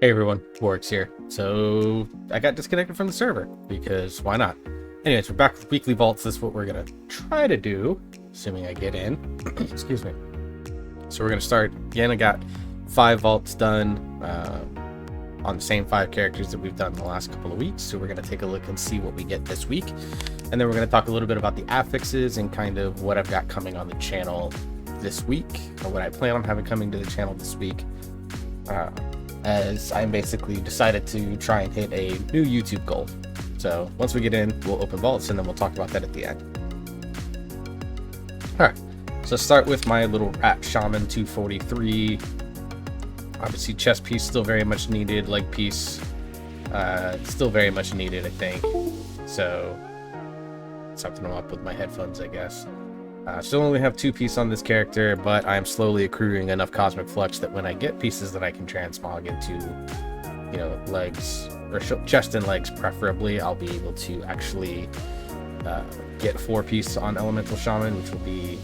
Hey everyone, Works here. So I got disconnected from the server because why not? Anyways, we're back with weekly vaults. This is what we're gonna try to do, assuming I get in. Excuse me. So we're gonna start again. I got 5 vaults done on the same 5 characters that we've done in the last couple of weeks. So we're gonna take a look and see what we get this week, and then we're gonna talk a little bit about the affixes and kind of what I've got coming on the channel this week, or what I plan on having coming to the channel this week. As I basically decided to try and hit a new YouTube goal. So once we get in, we'll open vaults and then we'll talk about that at the end. Alright, so start with my little Rat Shaman 243. Obviously chest piece still very much needed, leg piece still very much needed, I think. So something up with my headphones, I guess. Still only have 2 pieces on this character, but I'm slowly accruing enough Cosmic Flux that when I get pieces that I can transmog into, you know, legs, or chest and legs preferably, I'll be able to actually get 4 pieces on Elemental Shaman, which will be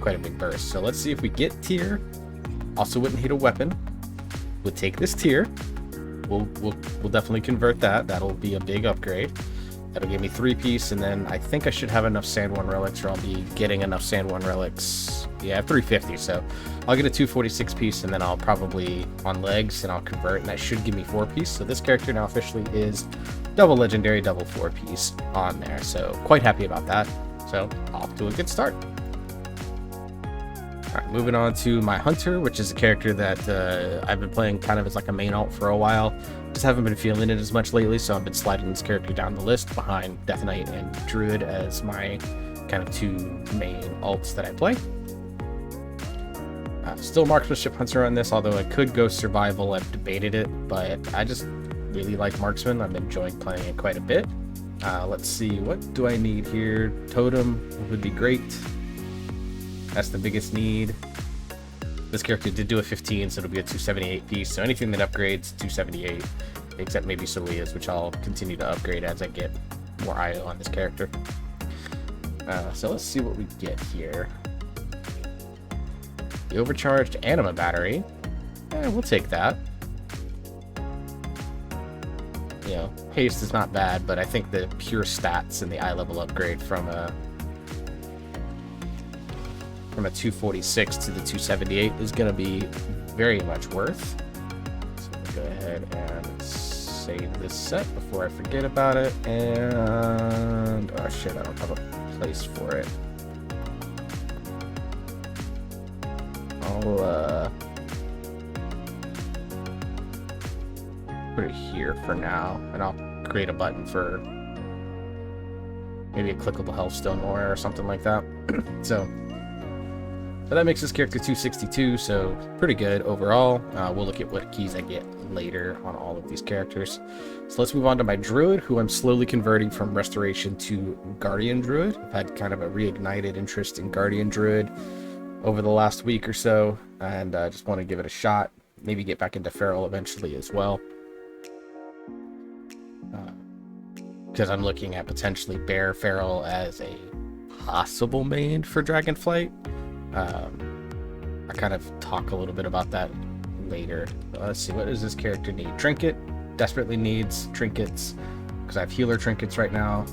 quite a big burst. So let's see if we get tier. Also wouldn't hate a weapon. We'll take this tier. We'll definitely convert that. That'll be a big upgrade. That'll give me 3 pieces, and then I think I should have enough Sand One relics, or I'll be getting enough Sand One relics. Yeah, I have 350, so I'll get a 246 piece, and then I'll probably on legs, and I'll convert, and that should give me 4 pieces. So this character now officially is double legendary, double 4 piece on there. So quite happy about that. So off to a good start. Alright, moving on to my Hunter, which is a character that I've been playing kind of as like a main alt for a while. Just haven't been feeling it as much lately, so I've been sliding this character down the list behind Death Knight and Druid as my kind of 2 main alts that I play. Still Marksmanship Hunter on this, although I could go Survival. I've debated it, but I just really like Marksman. I've been enjoying playing it quite a bit. Let's see, what do I need here? Totem would be great. That's the biggest need. This character did do a 15, so it'll be a 278 piece. So anything that upgrades 278, except maybe Silia's, which I'll continue to upgrade as I get more IO on this character. So let's see what we get here. The overcharged Anima battery. We'll take that. You know, haste is not bad, but I think the pure stats and the eye level upgrade from a 246 to the 278 is going to be very much worth. So I'm going to go ahead and save this set before I forget about it. And oh shit, I don't have a place for it. I'll put it here for now, and I'll create a button for maybe a clickable Healthstone Aura or something like that. So that makes this character 262, so pretty good overall. We'll look at what keys I get later on all of these characters. So let's move on to my Druid, who I'm slowly converting from Restoration to Guardian Druid. I've had kind of a reignited interest in Guardian Druid over the last week or so, and I just want to give it a shot. Maybe get back into Feral eventually as well. Because I'm looking at potentially Bear Feral as a possible main for Dragonflight. I kind of talk a little bit about that later. Let's see, what does this character need? Trinket. Desperately needs trinkets, because I have healer trinkets right now.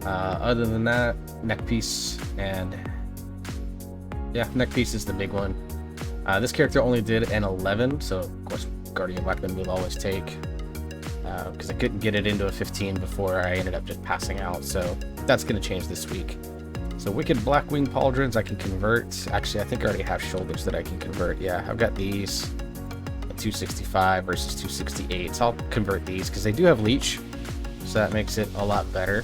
Other than that, neck piece, and yeah, neck piece is the big one. This character only did an 11, so of course Guardian Weapon will always take, because I couldn't get it into a 15 before I ended up just passing out, so that's going to change this week. So Wicked Blackwing Pauldrons I can convert. Actually, I think I already have shoulders that I can convert. Yeah, I've got these at 265 versus 268. So I'll convert these because they do have leech. So that makes it a lot better.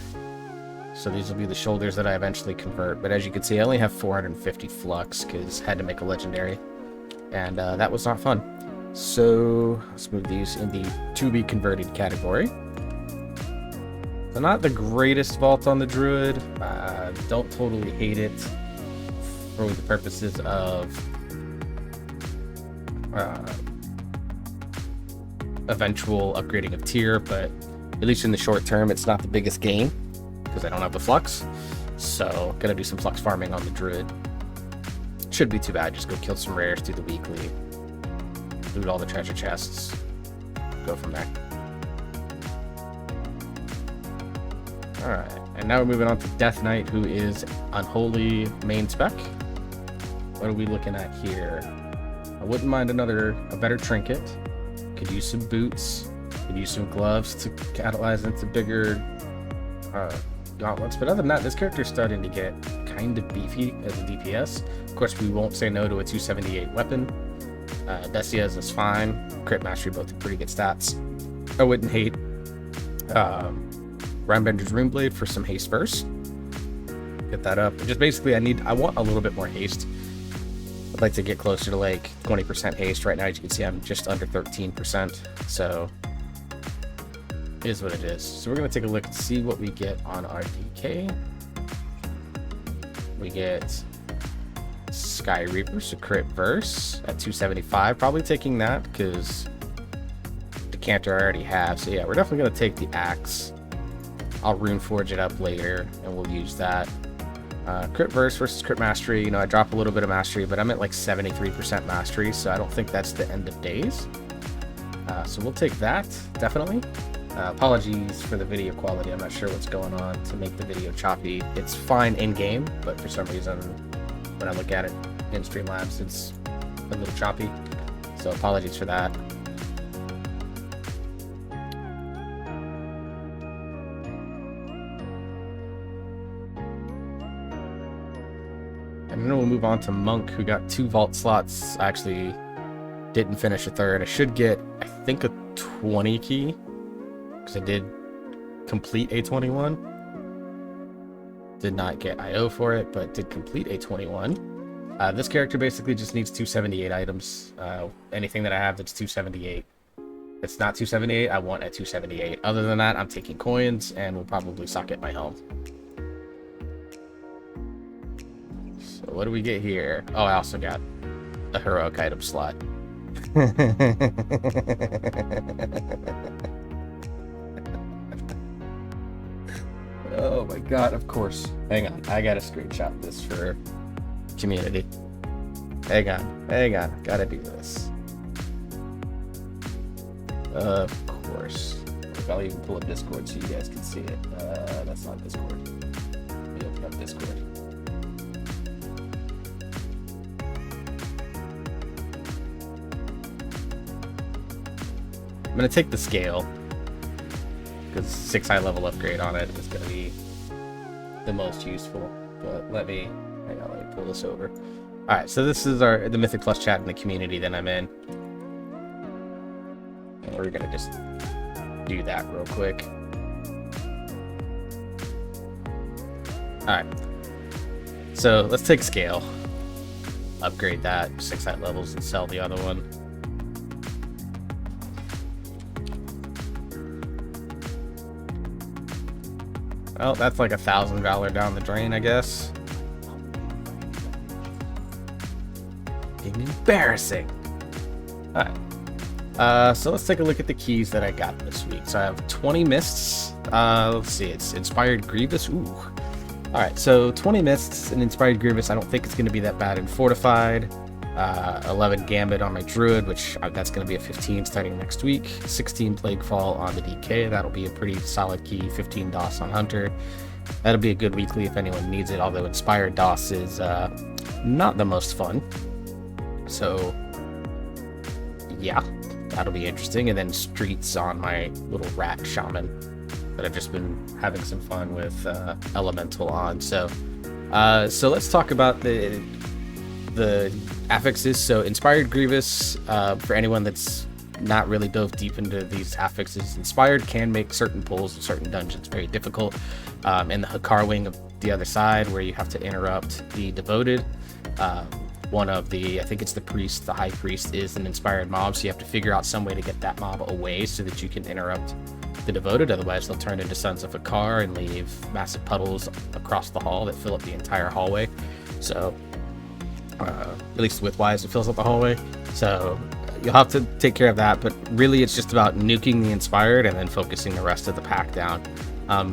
So these will be the shoulders that I eventually convert. But as you can see, I only have 450 flux because I had to make a legendary. And that was not fun. So let's move these in the to be converted category. So not the greatest vault on the Druid. Don't totally hate it for the purposes of eventual upgrading of tier, but at least in the short term, it's not the biggest gain because I don't have the flux. So gonna do some flux farming on the Druid. Shouldn't be too bad. Just go kill some rares, do the weekly, loot all the treasure chests. go from there. Alright, and now we're moving on to Death Knight, who is Unholy main spec. What are we looking at here? I wouldn't mind a better trinket. Could use some boots. Could use some gloves to catalyze into bigger gauntlets. But other than that, this character is starting to get kind of beefy as a DPS. Of course, we won't say no to a 278 weapon. Decia's is fine. Crit Mastery, both pretty good stats. I wouldn't hate Rhinebender's Runeblade for some haste first. Get that up. Just basically, I want a little bit more haste. I'd like to get closer to like 20% haste. Right now, as you can see, I'm just under 13%. So it is what it is. So we're going to take a look and see what we get on our DK. We get Sky Reaper, so crit verse at 275. Probably taking that because Decanter I already have. So yeah, we're definitely going to take the axe. I'll rune forge it up later and we'll use that. Crit verse versus crit mastery. You know, I drop a little bit of mastery, but I'm at like 73% mastery, so I don't think that's the end of days. So we'll take that, definitely. Apologies for the video quality. I'm not sure what's going on to make the video choppy. It's fine in-game, but for some reason, when I look at it in Streamlabs, it's a little choppy. So apologies for that. And then we'll move on to Monk, who got 2 vault slots. I actually didn't finish a third. I should get, I think, a 20 key, because I did complete a 21. Did not get IO for it, but did complete a 21. This character basically just needs 278 items. Anything that I have that's 278. If it's not 278, I want at 278. Other than that, I'm taking coins and will probably socket my helm. So what do we get here? Oh, I also got a heroic item slot. Oh my god, of course. Hang on, I gotta screenshot this for community. Hang on, gotta do this. Of course. I'll even pull up Discord so you guys can see it. That's not Discord. Let me open up Discord. I'm gonna take the scale, because 6 high level upgrade on it is going to be the most useful. But let me pull this over. Alright, so this is the Mythic Plus chat in the community that I'm in. And we're going to just do that real quick. Alright, so let's take scale, upgrade that 6 high levels, and sell the other one. Well, that's like $1,000 down the drain, I guess. Embarrassing. Alright. So let's take a look at the keys that I got this week. So I have 20 mists. Let's see, it's Inspired Grievous. Ooh. Alright, so 20 mists and Inspired Grievous. I don't think it's going to be that bad in Fortified. 11 Gambit on my Druid, which that's going to be a 15 starting next week. 16 Plaguefall on the DK. That'll be a pretty solid key. 15 DOS on Hunter. That'll be a good weekly if anyone needs it, although Inspired DOS is not the most fun. So, yeah, that'll be interesting. And then Streets on my little Rat Shaman that I've just been having some fun with Elemental on. So let's talk about the affixes. So Inspired Grievous, for anyone that's not really dove deep into these affixes, Inspired can make certain pulls in certain dungeons very difficult. In the Hakar wing of the other side, where you have to interrupt the Devoted, one of the, I think it's the priest, the high priest, is an inspired mob, so you have to figure out some way to get that mob away so that you can interrupt the Devoted. Otherwise they'll turn into Sons of Hakar and leave massive puddles across the hall that fill up the entire hallway. So at least widthwise it fills up the hallway, so you'll have to take care of that. But really it's just about nuking the Inspired and then focusing the rest of the pack down.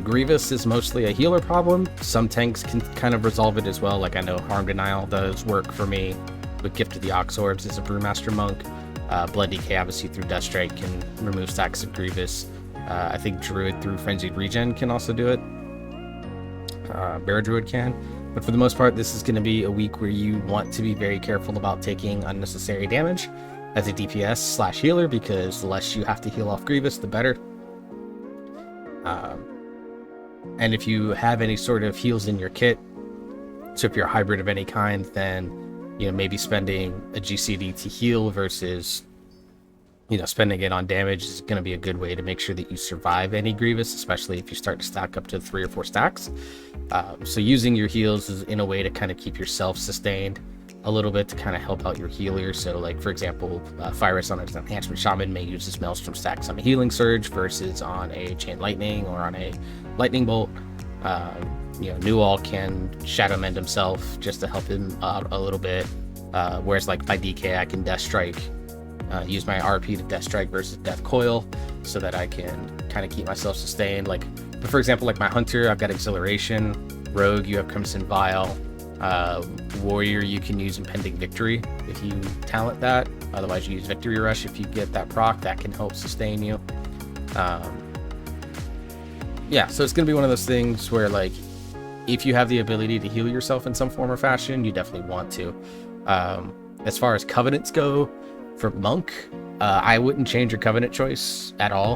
Grievous is mostly a healer problem. Some tanks can kind of resolve it as well, like I know Harm Denial does work for me with Gift of the Ox Orbs as a Brewmaster Monk. Blood DK obviously through Deathstrike can remove stacks of Grievous. I think Druid through Frenzied Regen can also do it. Bear Druid can. But for the most part, this is going to be a week where you want to be very careful about taking unnecessary damage as a DPS / healer, because the less you have to heal off Grievous, the better. And if you have any sort of heals in your kit, so if you're a hybrid of any kind, then maybe spending a GCD to heal versus spending it on damage is going to be a good way to make sure that you survive any Grievous, especially if you start to stack up to 3 or 4 stacks. So using your heals is in a way to kind of keep yourself sustained a little bit to kind of help out your healer. So like, for example, Fyrus on an Enhancement Shaman may use his Maelstrom stacks on a Healing Surge versus on a Chain Lightning or on a Lightning Bolt. Newall can Shadow Mend himself just to help him out a little bit. Whereas like by DK, I can Death Strike, use my RP to Death Strike versus Death Coil so that I can kind of keep myself sustained. Like, but for example, like my Hunter, I've got Exhilaration. Rogue, you have Crimson Vial. Warrior, you can use Impending Victory if you talent that. Otherwise, you use Victory Rush if you get that proc. That can help sustain you. Yeah, so it's going to be one of those things where, like, if you have the ability to heal yourself in some form or fashion, you definitely want to. As far as Covenants go, for Monk, I wouldn't change your Covenant choice at all.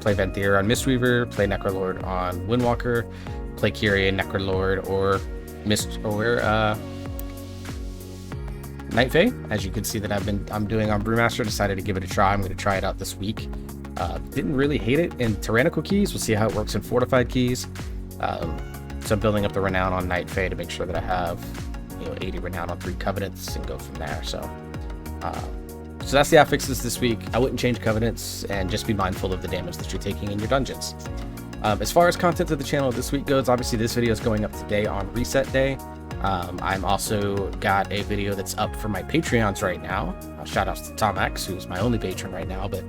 Play Venthyr on Mistweaver, play Necrolord on Windwalker, play Kyrian, Necrolord, or Night Fae. As you can see that I'm doing on Brewmaster. Decided to give it a try. I'm going to try it out this week. Didn't really hate it in Tyrannical Keys. We'll see how it works in Fortified Keys. So I'm building up the renown on Night Fae to make sure that I have 80 renown on 3 Covenants and go from there. So that's the affixes this week. I wouldn't change Covenants, and just be mindful of the damage that you're taking in your dungeons. As far as content of the channel this week goes, obviously this video is going up today on Reset Day. I'm also got a video that's up for my Patreons right now. Shout outs to Tom X, who's my only patron right now. But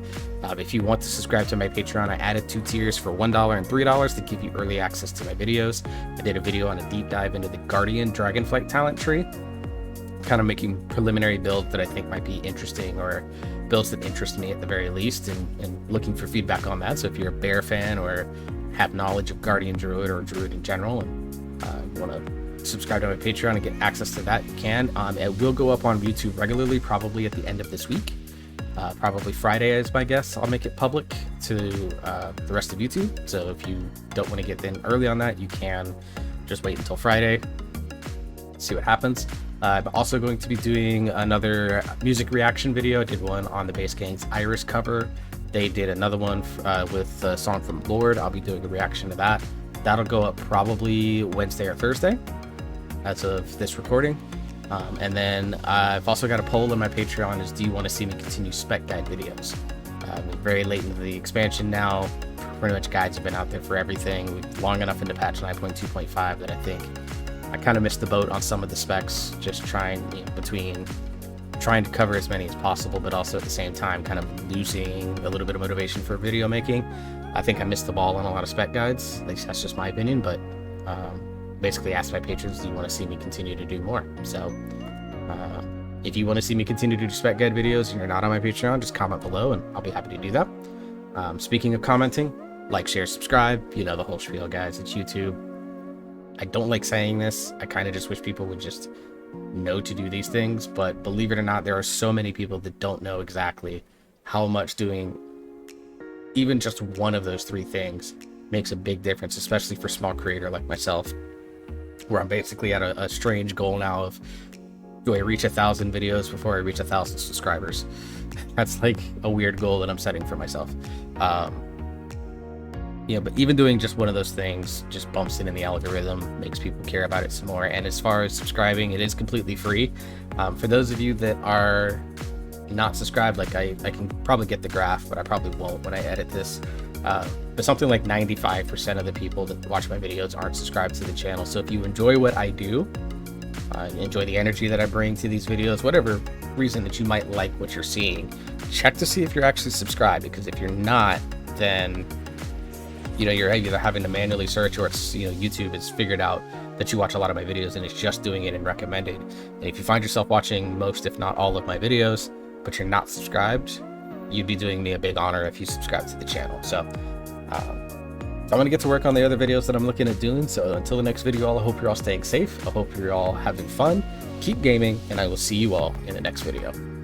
if you want to subscribe to my Patreon, I added 2 tiers for $1 and $3 to give you early access to my videos. I did a video on a deep dive into the Guardian Dragonflight talent tree, kind of making preliminary builds that I think might be interesting, or builds that interest me at the very least, and looking for feedback on that. So if you're a Bear fan or have knowledge of Guardian Druid or Druid in general, and you want to subscribe to my Patreon and get access to that, you can. It will go up on YouTube regularly, probably at the end of this week. Probably Friday is my guess. I'll make it public to the rest of YouTube. So if you don't want to get in early on that, you can just wait until Friday, see what happens. I'm also going to be doing another music reaction video. I did one on the Base Gang's Iris cover. They did another one with a song from Lord. I'll be doing a reaction to that. That'll go up probably Wednesday or Thursday as of this recording. And then I've also got a poll in my Patreon: is do you want to see me continue spec guide videos? We're very late into the expansion now. Pretty much guides have been out there for everything. We're long enough into patch 9.2.5 that I think I kind of missed the boat on some of the specs, just between trying to cover as many as possible, but also at the same time kind of losing a little bit of motivation for video making. I think I missed the ball on a lot of spec guides. At least that's just my opinion, but basically asked my patrons, do you want to see me continue to do more? So if you want to see me continue to do spec guide videos and you're not on my Patreon, just comment below and I'll be happy to do that. Speaking of commenting, like, share, subscribe, the whole spiel, guys. It's YouTube. I don't like saying this. I kind of just wish people would just know to do these things, but believe it or not, there are so many people that don't know exactly how much doing even just one of those 3 things makes a big difference, especially for a small creator like myself, where I'm basically at a strange goal now of, do I reach 1,000 videos before I reach 1,000 subscribers? That's like a weird goal that I'm setting for myself. But even doing just one of those things just bumps it in the algorithm, makes people care about it some more. And as far as subscribing, it is completely free. For those of you that are not subscribed, like I can probably get the graph, but I probably won't when I edit this. But something like 95% of the people that watch my videos aren't subscribed to the channel. So if you enjoy what I do, enjoy the energy that I bring to these videos, whatever reason that you might like what you're seeing, check to see if you're actually subscribed, because if you're not, then you're either having to manually search, or it's YouTube has figured out that you watch a lot of my videos and it's just doing it in recommended. And if you find yourself watching most, if not all, of my videos, but you're not subscribed, you'd be doing me a big honor if you subscribe to the channel. So I'm going to get to work on the other videos that I'm looking at doing. So until the next video, I hope you're all staying safe. I hope you're all having fun. Keep gaming, and I will see you all in the next video.